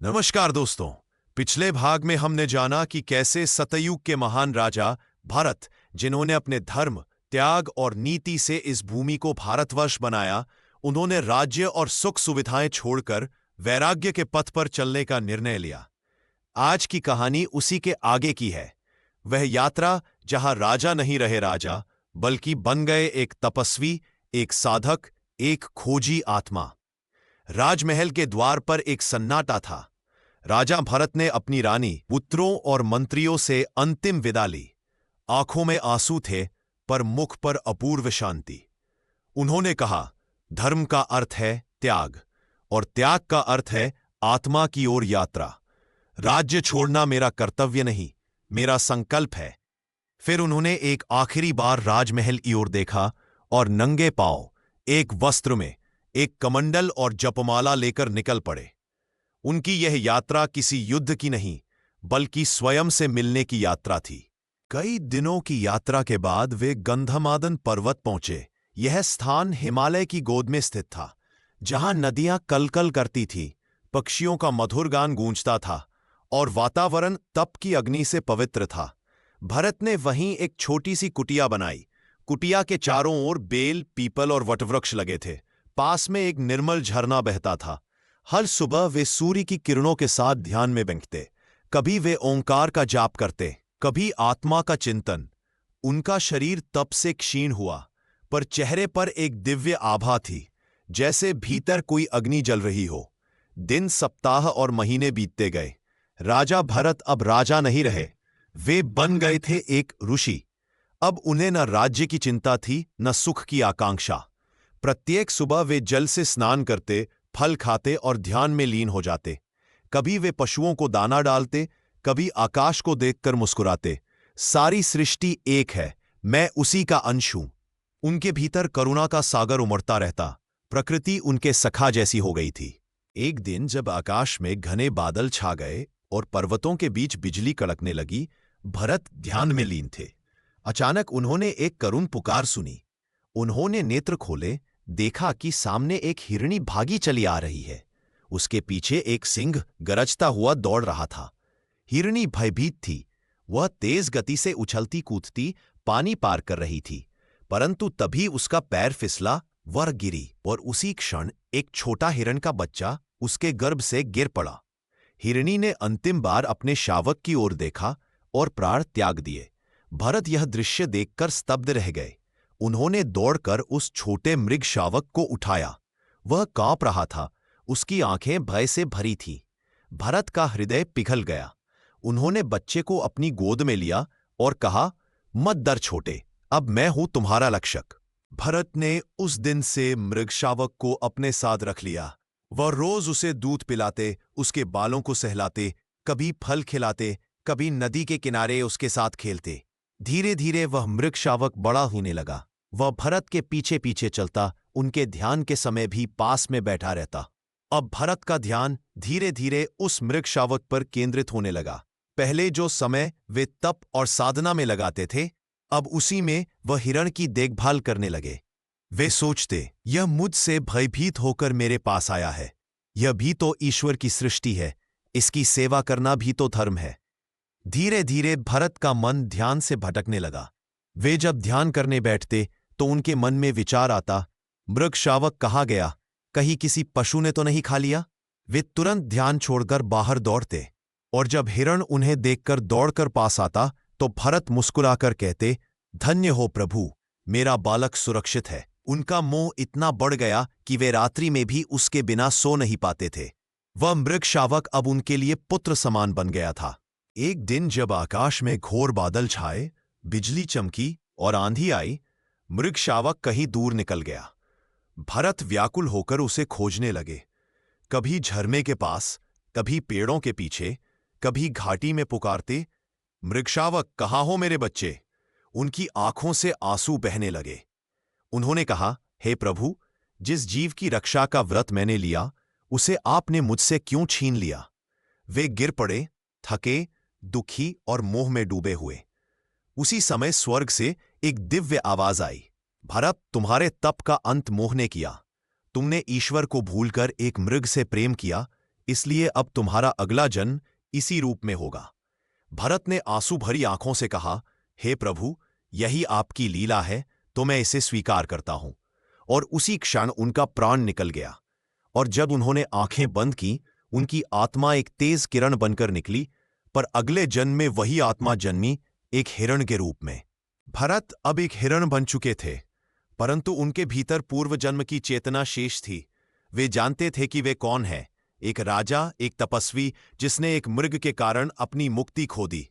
नमस्कार दोस्तों। पिछले भाग में हमने जाना कि कैसे सतयुग के महान राजा भरत, जिन्होंने अपने धर्म, त्याग और नीति से इस भूमि को भारतवर्ष बनाया, उन्होंने राज्य और सुख सुविधाएं छोड़कर वैराग्य के पथ पर चलने का निर्णय लिया। आज की कहानी उसी के आगे की है। वह यात्रा जहां राजा नहीं रहे राजा, बल्कि बन गए एक तपस्वी, एक साधक, एक खोजी आत्मा। राजमहल के द्वार पर एक सन्नाटा था। राजा भरत ने अपनी रानी, पुत्रों और मंत्रियों से अंतिम विदा ली। आंखों में आंसू थे, पर मुख पर अपूर्व शांति। उन्होंने कहा, धर्म का अर्थ है त्याग, और त्याग का अर्थ है आत्मा की ओर यात्रा। राज्य छोड़ना मेरा कर्तव्य नहीं, मेरा संकल्प है। फिर उन्होंने एक आखिरी बार राजमहल की ओर देखा और नंगे पांव, एक वस्त्र में, एक कमंडल और जपमाला लेकर निकल पड़े। उनकी यह यात्रा किसी युद्ध की नहीं, बल्कि स्वयं से मिलने की यात्रा थी। कई दिनों की यात्रा के बाद वे गंधमादन पर्वत पहुंचे। यह स्थान हिमालय की गोद में स्थित था, जहां नदियां कलकल करती थीं, पक्षियों का मधुर गान गूंजता था और वातावरण तप की अग्नि से पवित्र था। भरत ने वहीं एक छोटी सी कुटिया बनाई। कुटिया के चारों ओर बेल, पीपल और वटवृक्ष लगे थे। पास में एक निर्मल झरना बहता था। हर सुबह वे सूर्य की किरणों के साथ ध्यान में बैठते। कभी वे ओंकार का जाप करते, कभी आत्मा का चिंतन। उनका शरीर तप से क्षीण हुआ, पर चेहरे पर एक दिव्य आभा थी, जैसे भीतर कोई अग्नि जल रही हो। दिन, सप्ताह और महीने बीतते गए। राजा भरत अब राजा नहीं रहे, वे बन गए थे एक ऋषि। अब उन्हें न राज्य की चिंता थी, न सुख की आकांक्षा। प्रत्येक सुबह वे जल से स्नान करते, फल खाते और ध्यान में लीन हो जाते। कभी वे पशुओं को दाना डालते, कभी आकाश को देखकर मुस्कुराते। सारी सृष्टि एक है, मैं उसी का अंश हूं। उनके भीतर करुणा का सागर उमड़ता रहता। प्रकृति उनके सखा जैसी हो गई थी। एक दिन जब आकाश में घने बादल छा गए और पर्वतों के बीच बिजली कड़कने लगी, भरत ध्यान में लीन थे। अचानक उन्होंने एक करुण पुकार सुनी। उन्होंने नेत्र खोले, देखा कि सामने एक हिरणी भागी चली आ रही है। उसके पीछे एक सिंह गरजता हुआ दौड़ रहा था। हिरणी भयभीत थी। वह तेज गति से उछलती कूदती पानी पार कर रही थी, परंतु तभी उसका पैर फिसला, वह गिरी और उसी क्षण एक छोटा हिरण का बच्चा उसके गर्भ से गिर पड़ा। हिरणी ने अंतिम बार अपने शावक की ओर देखा और प्राण त्याग दिए। भरत यह दृश्य देखकर स्तब्ध रह गए। उन्होंने दौड़कर उस छोटे मृग शावक को उठाया। वह कांप रहा था, उसकी आंखें भय से भरी थीं। भरत का हृदय पिघल गया। उन्होंने बच्चे को अपनी गोद में लिया और कहा, मत डर छोटे, अब मैं हूं तुम्हारा रक्षक। भरत ने उस दिन से मृग शावक को अपने साथ रख लिया। वह रोज उसे दूध पिलाते, उसके बालों को सहलाते, कभी फल खिलाते, कभी नदी के किनारे उसके साथ खेलते। धीरे धीरे वह मृग शावक बड़ा होने लगा। वह भरत के पीछे पीछे चलता, उनके ध्यान के समय भी पास में बैठा रहता। अब भरत का ध्यान धीरे धीरे उस मृग शावक पर केंद्रित होने लगा। पहले जो समय वे तप और साधना में लगाते थे, अब उसी में वह हिरण की देखभाल करने लगे। वे सोचते, यह मुझसे भयभीत होकर मेरे पास आया है। यह भी तो ईश्वर की सृष्टि है, इसकी सेवा करना भी तो धर्म है। धीरे धीरे भरत का मन ध्यान से भटकने लगा। वे जब ध्यान करने बैठते तो उनके मन में विचार आता, मृग शावक कहाँ गया, कहीं किसी पशु ने तो नहीं खा लिया। वे तुरंत ध्यान छोड़कर बाहर दौड़ते, और जब हिरण उन्हें देखकर दौड़कर पास आता तो भरत मुस्कुराकर कहते, धन्य हो प्रभु, मेरा बालक सुरक्षित है। उनका मोह इतना बढ़ गया कि वे रात्रि में भी उसके बिना सो नहीं पाते थे। वह मृग शावक अब उनके लिए पुत्र समान बन गया था। एक दिन जब आकाश में घोर बादल छाए, बिजली चमकी और आंधी आई, मृग शावक कहीं दूर निकल गया। भरत व्याकुल होकर उसे खोजने लगे। कभी झरने के पास, कभी पेड़ों के पीछे, कभी घाटी में पुकारते, मृग शावक कहाँ हो मेरे बच्चे। उनकी आंखों से आंसू बहने लगे। उन्होंने कहा, हे प्रभु, जिस जीव की रक्षा का व्रत मैंने लिया, उसे आपने मुझसे क्यों छीन लिया। वे गिर पड़े, थके, दुखी और मोह में डूबे हुए। उसी समय स्वर्ग से एक दिव्य आवाज आई, भरत, तुम्हारे तप का अंत मोह ने किया। तुमने ईश्वर को भूलकर एक मृग से प्रेम किया, इसलिए अब तुम्हारा अगला जन्म इसी रूप में होगा। भरत ने आंसू भरी आंखों से कहा, हे प्रभु, यही आपकी लीला है तो मैं इसे स्वीकार करता हूं। और उसी क्षण उनका प्राण निकल गया। और जब उन्होंने आंखें बंद की, उनकी आत्मा एक तेज किरण बनकर निकली, पर अगले जन्म में वही आत्मा जन्मी, एक हिरण के रूप में। भरत अब एक हिरण बन चुके थे, परंतु उनके भीतर पूर्व जन्म की चेतना शेष थी। वे जानते थे कि वे कौन है, एक राजा, एक तपस्वी जिसने एक मृग के कारण अपनी मुक्ति खो दी।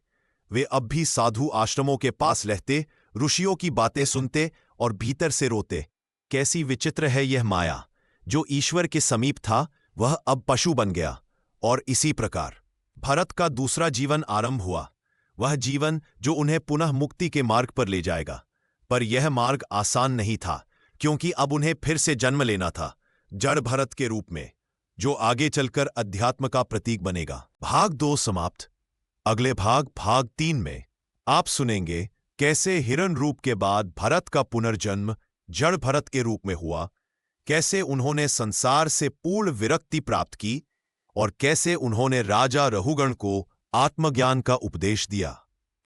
वे अब भी साधु आश्रमों के पास रहते, ऋषियों की बातें सुनते और भीतर से रोते। कैसी विचित्र है यह माया! जो ईश्वर के समीप था वह अब पशु बन गया। और इसी प्रकार भरत का दूसरा जीवन आरंभ हुआ, वह जीवन जो उन्हें पुनः मुक्ति के मार्ग पर ले जाएगा। पर यह मार्ग आसान नहीं था, क्योंकि अब उन्हें फिर से जन्म लेना था, जड़ भरत के रूप में, जो आगे चलकर अध्यात्म का प्रतीक बनेगा। भाग 2 समाप्त। अगले भाग 3 में आप सुनेंगे कैसे हिरण रूप के बाद भरत का पुनर्जन्म जड़ भरत के रूप में हुआ, कैसे उन्होंने संसार से पूर्ण विरक्ति प्राप्त की और कैसे उन्होंने राजा रहुगण को आत्मज्ञान का उपदेश दिया।